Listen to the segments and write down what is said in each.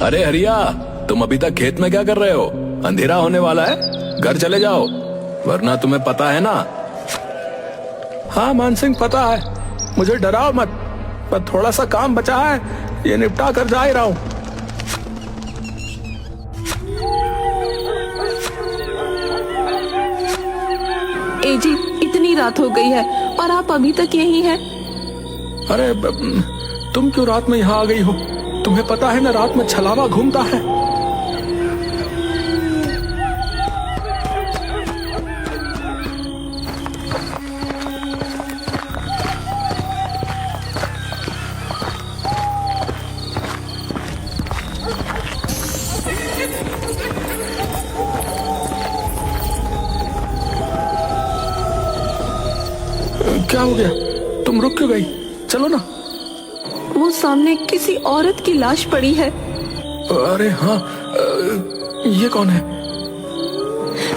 अरे हरिया, तुम अभी तक खेत में क्या कर रहे हो? अंधेरा होने वाला है, घर चले जाओ, वरना तुम्हें पता है ना। हाँ मान सिंह, पता है, मुझे डराओ मत, पर थोड़ा सा काम बचा है, ये निपटा कर जा ही रहा हूं। ए जी, इतनी रात हो गई है और आप अभी तक यहीं हैं। अरे तुम क्यों रात में यहाँ आ गई हो? तुम्हें पता है ना, रात में छलावा घूमता है। क्या हो गया? तुम रुक क्यों गई? चलो ना। वो सामने किसी औरत की लाश पड़ी है। अरे हाँ, ये कौन है?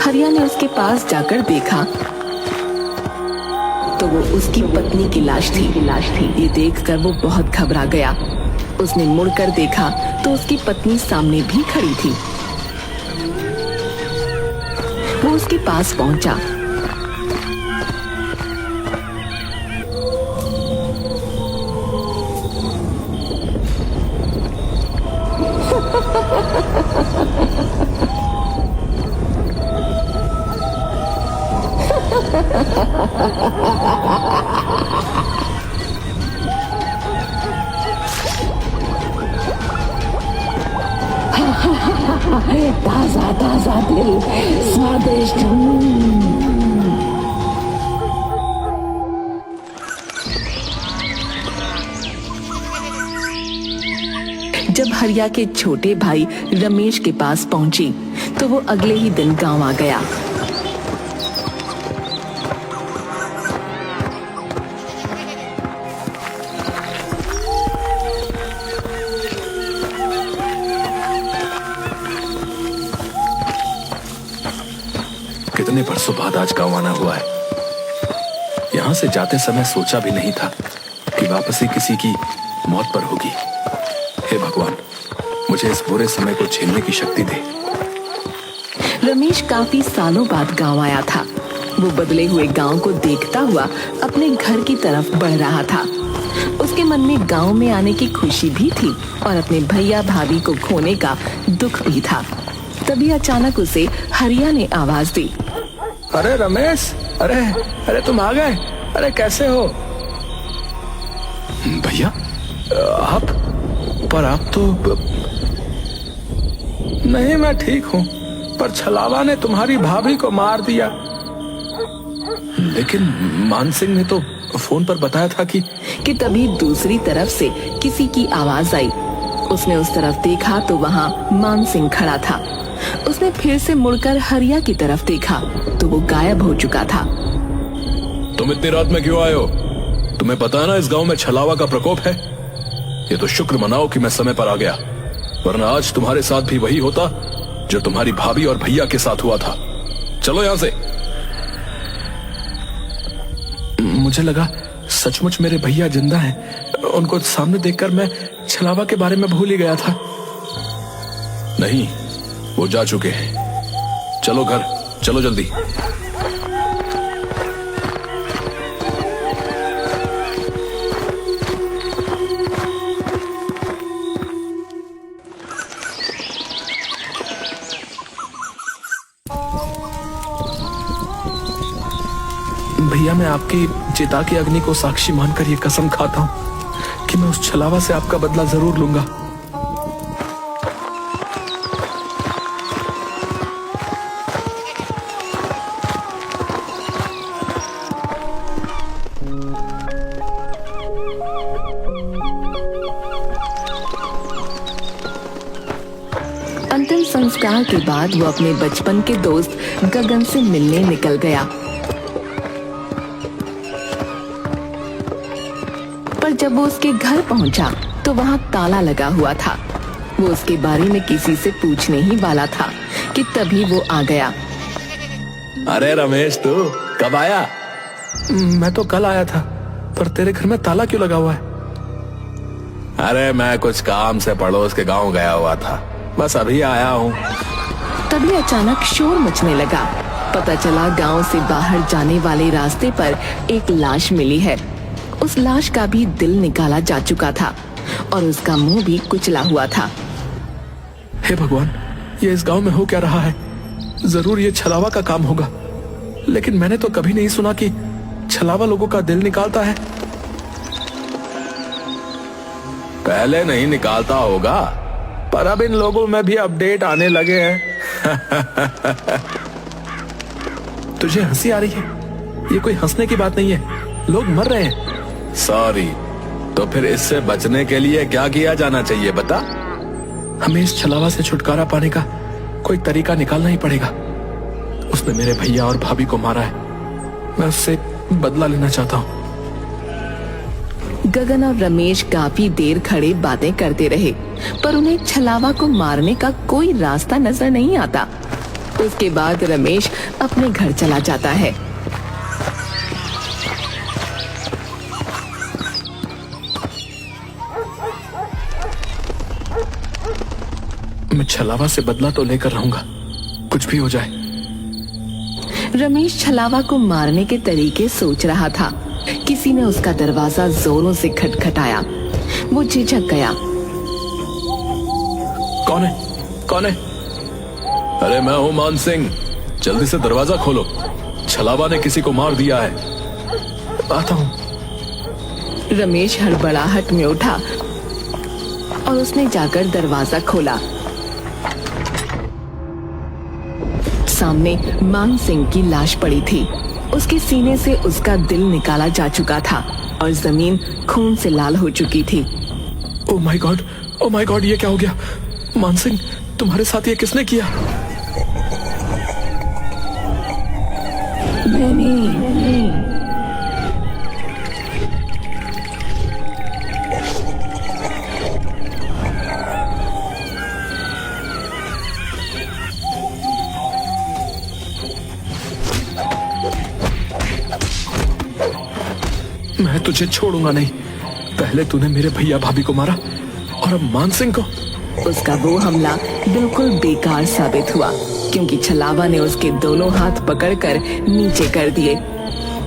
हरिया ने उसके पास जाकर देखा तो वो उसकी पत्नी की लाश थी। ये देखकर वो बहुत घबरा गया। उसने मुड़कर देखा तो उसकी पत्नी सामने भी खड़ी थी। वो उसके पास पहुंचा। ताजा ताजा दिल, स्वादिष्ट। जब हरिया के छोटे भाई रमेश के पास पहुंची तो वो अगले ही दिन गांव आ गया। कितने बरसों बाद आज गांव आना हुआ है। यहां से जाते समय सोचा भी नहीं था कि वापसी किसी की मौत पर होगी। हे भगवान, मुझे इस बुरे समय को झेलने की शक्ति दे। रमेश काफी सालों बाद गांव आया था। वो बदले हुए गांव को देखता हुआ अपने घर की तरफ बढ़ रहा था। उसके मन में गांव में आने की खुशी भी थी और अपने भैया भाभी को खोने का दुख भी था। तभी अचानक उसे हरिया ने आवाज दी। अरे रमेश, अरे तुम आ गए। अरे कैसे हो? भैया आप? पर आप तो नहीं, मैं ठीक हूँ, पर छलावा ने तुम्हारी भाभी को मार दिया। लेकिन मान सिंह ने तो फोन पर बताया था कि तभी दूसरी तरफ से किसी की आवाज आई। उसने उस तरफ देखा तो वहाँ मान सिंह खड़ा था। उसने फिर से मुड़कर हरिया की तरफ देखा तो वो गायब हो चुका था। तुम इतनी रात में क्यों आए हो? तुम्हें पता है ना इस गांव में छलावा का प्रकोप है। ये तो शुक्र मनाओ कि मैं समय पर आ गया, वरना आज तुम्हारे साथ भी वही होता जो तुम्हारी भाभी और भैया के साथ हुआ था। चलो यहां से। मुझे लगा सचमुच मेरे भैया जिंदा हैं। उनको सामने देखकर मैं छलावा के बारे में भूल ही गया था। नहीं, वो जा चुके हैं। चलो घर, चलो जल्दी। भैया, मैं आपकी चिता की अग्नि को साक्षी मानकर ये कसम खाता हूं कि मैं उस छलावा से आपका बदला जरूर लूंगा। अंतिम संस्कार के बाद वो अपने बचपन के दोस्त गगन से मिलने निकल गया। पर जब वो उसके घर पहुंचा तो वहाँ ताला लगा हुआ था। वो उसके बारे में किसी से पूछने ही वाला था कि तभी वो आ गया। अरे रमेश, तू कब आया? मैं तो कल आया था, पर तेरे घर में ताला क्यों लगा हुआ है? अरे मैं कुछ काम से पड़ोस के गांव गया हुआ था, बस अभी आया हूँ। तभी अचानक शोर मचने लगा। पता चला गांव से बाहर जाने वाले रास्ते पर एक लाश मिली है। उस लाश का भी दिल निकाला जा चुका था और उसका मुंह भी कुचला हुआ था। हे भगवान, ये इस गांव में हो क्या रहा है? जरूर ये छलावा का काम होगा, लेकिन मैंने तो कभी नहीं सुना कि छलावा लोगों का दिल निकालता है। पहले नहीं निकालता होगा, पर अब इन लोगों में भी अपडेट आने लगे हैं। तुझे हंसी आ रही है? ये कोई हंसने की बात नहीं है, लोग मर रहे हैं। सॉरी, तो फिर इससे बचने के लिए क्या किया जाना चाहिए बता? हमें इस छलावा से छुटकारा पाने का कोई तरीका निकालना ही पड़ेगा। उसने मेरे भैया और भाभी को मारा है, मैं उससे बदला लेना चाहता हूँ। गगन और रमेश काफी देर खड़े बातें करते रहे, पर उन्हें छलावा को मारने का कोई रास्ता नजर नहीं आता। उसके बाद रमेश अपने घर चला जाता है। मैं छलावा से बदला तो लेकर रहूंगा, कुछ भी हो जाए। रमेश छलावा को मारने के तरीके सोच रहा था। किसी ने उसका दरवाजा जोरों से खटखटाया। वो झिझक गया। कौन है? कौन है? अरे मैं हूं मान सिंह, जल्दी से दरवाजा खोलो, छलावा ने किसी को मार दिया है। आता हूं। रमेश हड़बड़ाहट में उठा और उसने जाकर दरवाजा खोला। सामने मान सिंह की लाश पड़ी थी। उसके सीने से उसका दिल निकाला जा चुका था और जमीन खून से लाल हो चुकी थी। ओह माय गॉड, ये क्या हो गया? मान सिंह, तुम्हारे साथ ये किसने किया? मैंने। मैं तुझे छोड़ूंगा नहीं। पहले तूने मेरे भैया भाभी को मारा और अब मान सिंह को। उसका वो हमला बिल्कुल बेकार साबित हुआ, क्योंकि छलावा ने उसके दोनों हाथ पकड़कर नीचे कर दिए।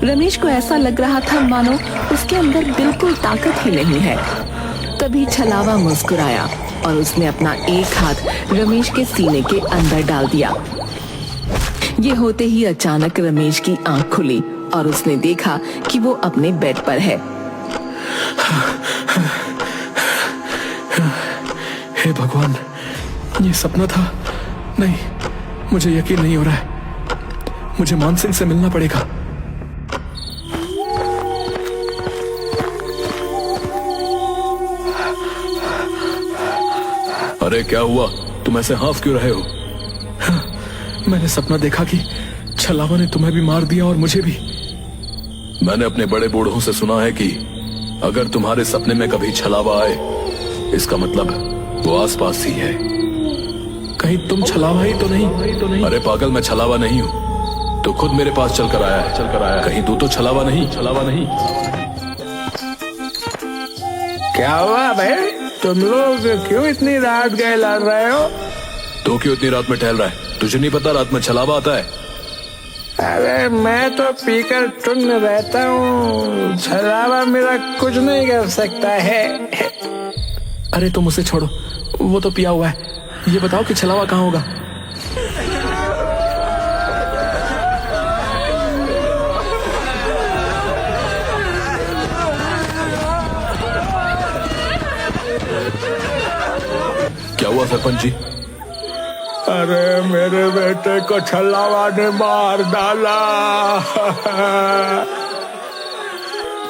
रमेश को ऐसा लग रहा था मानो उसके अंदर बिल्कुल ताकत ही नहीं है। तभी छलावा मुस्कुराया और उसने अपना एक हाथ रमेश के सीने के अंदर डाल दिया। ये होते ही अचानक रमेश की आंख खुली और उसने देखा कि वो अपने बेड पर है। हे भगवान, ये सपना था? नहीं, मुझे यकीन नहीं हो रहा है। मुझे मान सिंह से मिलना पड़ेगा। अरे क्या हुआ? तुम ऐसे हाफ क्यों रहे हो? मैंने सपना देखा कि छलावा ने तुम्हें भी मार दिया और मुझे भी। मैंने अपने बड़े बूढ़ों से सुना है कि अगर तुम्हारे सपने में कभी छलावा आए, इसका मतलब वो आसपास ही है। कहीं तुम छलावा ही तो नहीं? अरे पागल, मैं छलावा नहीं हूँ, तो खुद मेरे पास चलकर आया है। कहीं तू तो छलावा नहीं? क्या हुआ भाई, तुम लोग क्यों इतनी रात गए लड़ रहे हो? तू क्यों इतनी रात में टहल रहा है? तुझे नहीं पता रात में छलावा आता है? अरे मैं तो पीकर टुन्न रहता हूँ, छलावा मेरा कुछ नहीं कर सकता है। अरे तुम उसे छोड़ो, वो तो पिया हुआ है। ये बताओ कि छलावा कहाँ होगा? क्या हुआ सरपंच जी? अरे मेरे बेटे को छलावा ने मार डाला।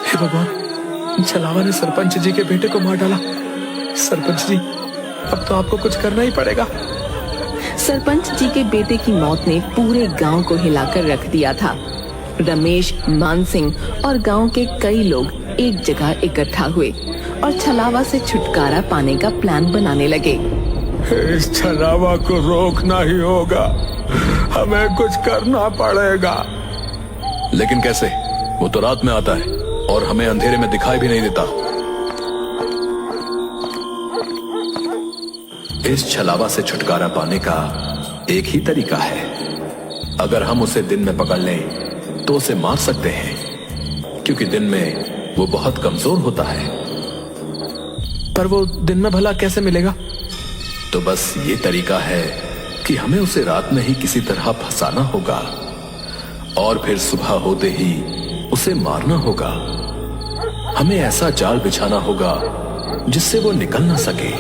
हे भगवान, छलावा ने सरपंच जी के बेटे को मार डाला। सरपंच जी, अब तो आपको कुछ करना ही पड़ेगा। सरपंच जी के बेटे की मौत ने पूरे गांव को हिलाकर रख दिया था। रमेश, मान सिंह और गांव के कई लोग एक जगह इकट्ठा हुए और छलावा से छुटकारा पाने का प्लान बनाने लगे। इस छलावा को रोकना ही होगा, हमें कुछ करना पड़ेगा। लेकिन कैसे? वो तो रात में आता है और हमें अंधेरे में दिखाई भी नहीं देता। इस छलावा से छुटकारा पाने का एक ही तरीका है। अगर हम उसे दिन में पकड़ लें तो उसे मार सकते हैं, क्योंकि दिन में वो बहुत कमजोर होता है। पर वो दिन में भला कैसे मिलेगा? तो बस ये तरीका है कि हमें उसे रात में ही किसी तरह फंसाना होगा और फिर सुबह होते ही उसे मारना होगा। हमें ऐसा जाल बिछाना होगा जिससे वो निकल ना सके।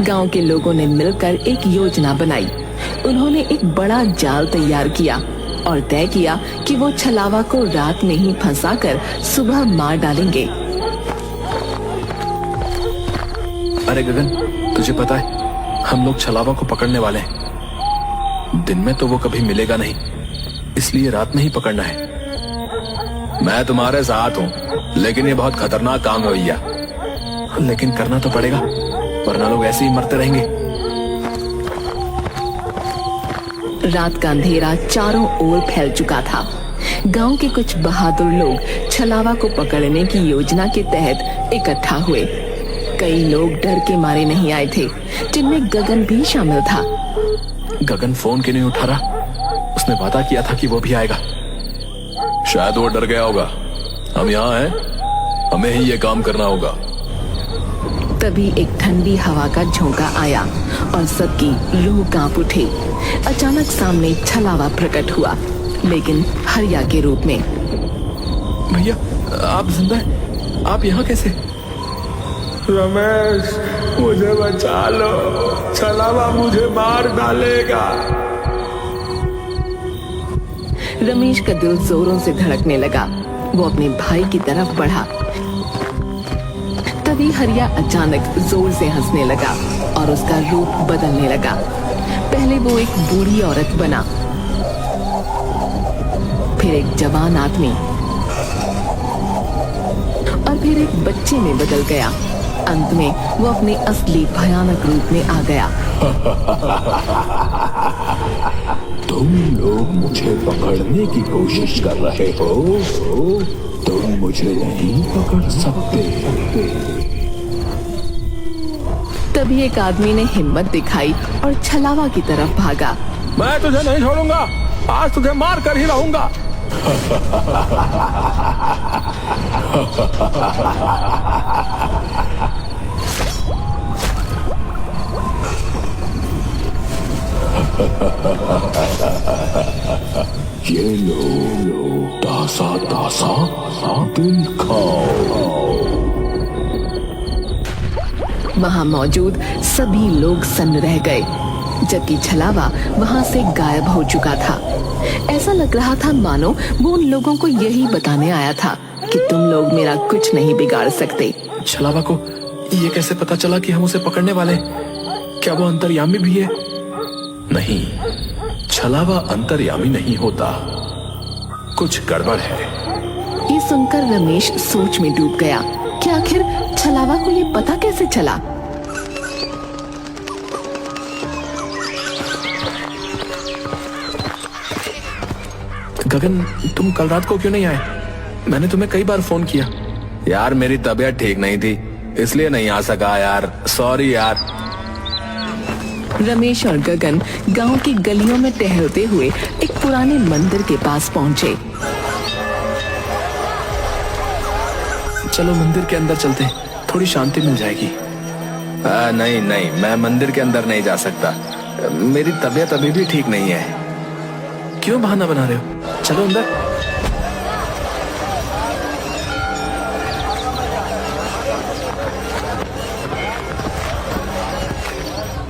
गांव के लोगों ने मिलकर एक योजना बनाई। उन्होंने एक बड़ा जाल तैयार किया और तय किया कि वो छलावा को रात में ही फंसाकर सुबह मार डालेंगे। अरे गगन, तुझे पता है हम लोग छलावा को पकड़ने वाले हैं। दिन में तो वो कभी मिलेगा नहीं, इसलिए रात में ही पकड़ना है। मैं तुम्हारे साथ हूँ, लेकिन ये बहुत खतरनाक काम है भैया। लेकिन करना तो पड़ेगा, वरना लोग ऐसे ही मरते रहेंगे। रात का अंधेरा चारों ओर फैल चुका था। गांव के कुछ बहादुर लोग छलावा को पकड़ने की योजना के तहत इकट्ठा हुए। कई लोग डर के मारे नहीं आए थे, जिनमें गगन भी शामिल था। गगन फोन क्यों नहीं उठा रहा? उसने वादा किया था कि वो भी आएगा। शायद वो डर गया होगा। हम यहाँ हैं, हमें ही ये काम करना होगा। तभी एक ठंडी हवा का झोंका आया और सबकी रूह कांप उठी। अचानक सामने छलावा प्रकट हुआ, लेकिन हरिया के रूप में। भैया, आप जिंदा हैं? आप यहाँ कैसे? रमेश, मुझे बचा लो, छलावा मुझे मार डालेगा। रमेश का दिल जोरों से धड़कने लगा। वो अपने भाई की तरफ बढ़ा। तभी हरिया अचानक जोर से हंसने लगा और उसका रूप बदलने लगा। पहले वो एक बूढ़ी औरत बना, फिर एक जवान आदमी और फिर एक बच्चे में बदल गया। अंत में वो अपने असली भयानक रूप में आ गया। तुम लोग मुझे पकड़ने की कोशिश कर रहे हो, तुम मुझे नहीं पकड़ सकते। तभी एक आदमी ने हिम्मत दिखाई और छलावा की तरफ भागा। मैं तुझे नहीं छोड़ूंगा, आज तुझे मार कर ही रहूंगा। ये लो तासा तासा दिल खाओ। वहाँ मौजूद सभी लोग सन्न रह गए, जबकि छलावा वहाँ से गायब हो चुका था। ऐसा लग रहा था मानो वो उन लोगों को यही बताने आया था कि तुम लोग मेरा कुछ नहीं बिगाड़ सकते। छलावा को ये कैसे पता चला कि हम उसे पकड़ने वाले हैं? क्या वो अंतर्यामी भी है? नहीं, छलावा अंतर्यामी नहीं होता, कुछ गड़बड़ है। ये सुनकर रमेश सोच में डूब गया कि आखिर छलावा को ये पता कैसे चला। गगन, तुम कल रात को क्यों नहीं आए? मैंने तुम्हें कई बार फोन किया। यार मेरी तबीयत ठीक नहीं थी, इसलिए नहीं आ सका यार, सॉरी यार। रमेश और गगन गांव की गलियों में टहलते हुए एक पुराने मंदिर के पास पहुंचे। चलो मंदिर के अंदर चलते हैं, थोड़ी शांति मिल जाएगी। नहीं नहीं, मैं मंदिर के अंदर नहीं जा सकता, मेरी तबीयत अभी भी ठीक नहीं है। क्यों बहाना बना रहे हो? चलो अंदर।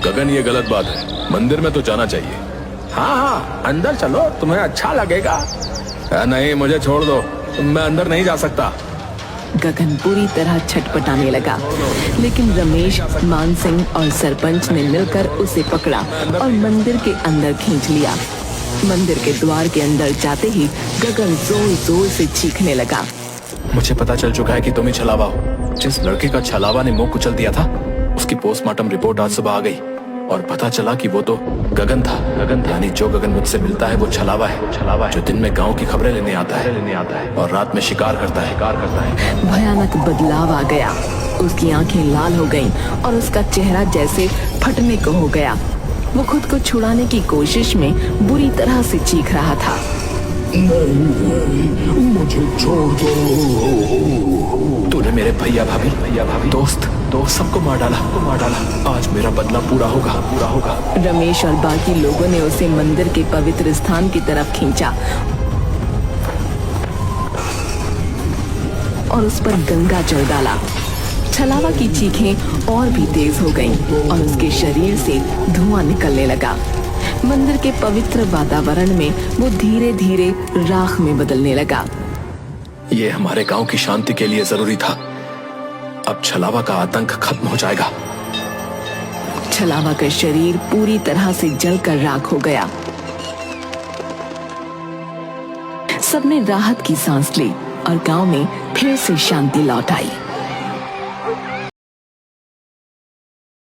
गगन, ये गलत बात है, मंदिर में तो जाना चाहिए। हाँ हाँ, अंदर चलो, तुम्हें अच्छा लगेगा। नहीं, मुझे छोड़ दो, मैं अंदर नहीं जा सकता। गगन पूरी तरह छटपटाने लगा, लेकिन रमेश, मान सिंह और सरपंच ने मिलकर उसे पकड़ा और मंदिर के अंदर खींच लिया। मंदिर के द्वार के अंदर जाते ही गगन जोर जोर से चीखने लगा। मुझे पता चल चुका है कि तुम ही छलावा हो। जिस लड़के का छलावा ने मुंह कुचल दिया था, उसकी पोस्टमार्टम रिपोर्ट आज सुबह आ गई और पता चला कि वो तो गगन था। यानी जो गगन मुझसे मिलता है वो छलावा है, जो दिन में गांव की खबरें लेने आता है और रात में शिकार करता है। भयानक बदलाव आ गया। उसकी आंखें लाल हो गईं और उसका चेहरा जैसे फटने को हो गया। वो खुद को छुड़ाने की कोशिश में बुरी तरह से चीख रहा था। नहीं, मुझे छोड़ दो। तूने मेरे भैया भाभी दोस्त सबको मार डाला। आज मेरा बदला पूरा होगा। रमेश और बाकी लोगों ने उसे मंदिर के पवित्र स्थान की तरफ खींचा और उस पर गंगा जल डाला। छलावा की चीखें और भी तेज हो गईं और उसके शरीर से धुआं निकलने लगा। मंदिर के पवित्र वातावरण में वो धीरे धीरे राख में बदलने लगा। ये हमारे गांव की शांति के लिए जरूरी था। अब छलावा का आतंक खत्म हो जाएगा। छलावा का शरीर पूरी तरह से जलकर राख हो गया। सबने राहत की सांस ली और गांव में फिर से शांति लौट आई।